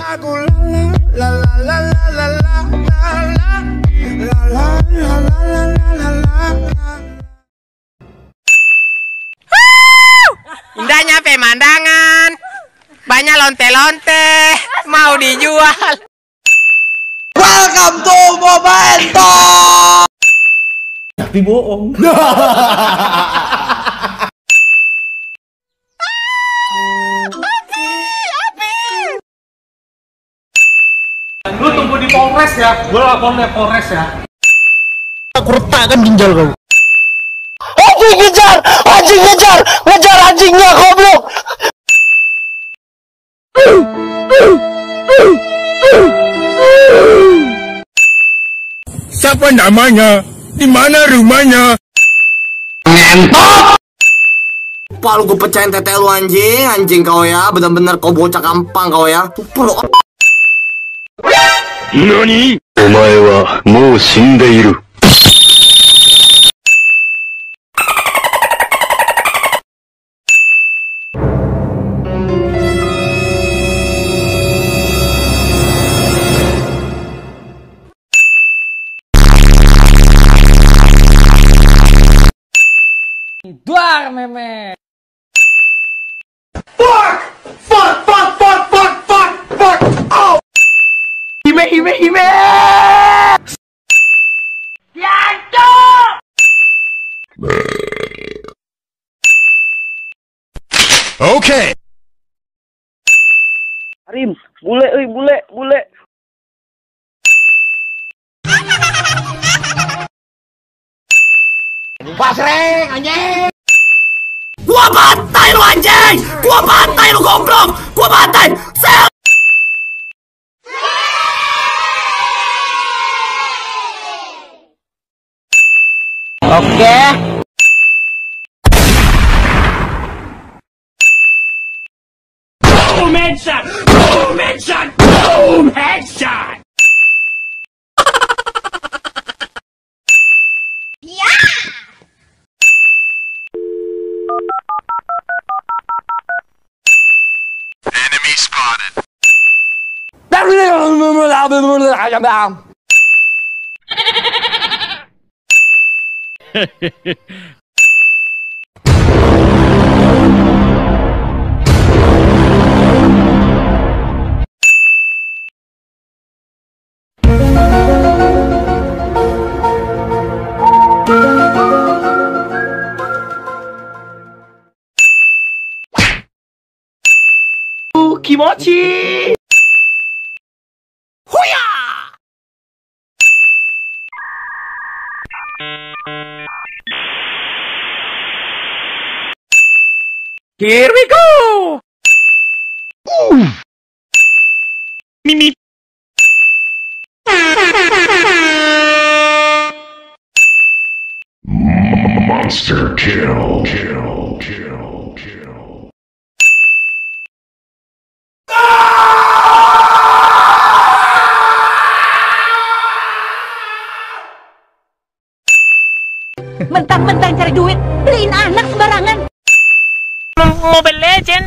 Indahnya pemandangan, banyak lonte-lonte, mau dijual. Welcome to momento. Tapi bohong. Lu tunggu di polres ya, gue lapor ke polres ya. Aku rtakan ginjal kau. Anjing ngejar, anjing ngejar, ngejar anjingnya goblok. Siapa namanya? Dimana rumahnya? Entod. Palu gue pecahin tete lu anjing kau ya, bener-bener kau bocah gampang kau ya. Perlu. Nani? Omae wa mou shindeiru. Duar memek. Fuck! Oh! Hime! Yanto! Okay. Arim, bule. Pasreng anjing! Gua bantai lu anjing! Gua bantai lu goblok! Gua bantai! Sel! Oke. Boom headshot! Enemy spotted. Kimochi! Huya! Here we go! Mimi! Monster kill. Mentang-mentang cari duit, beliin anak sembarangan. Mobile Legend.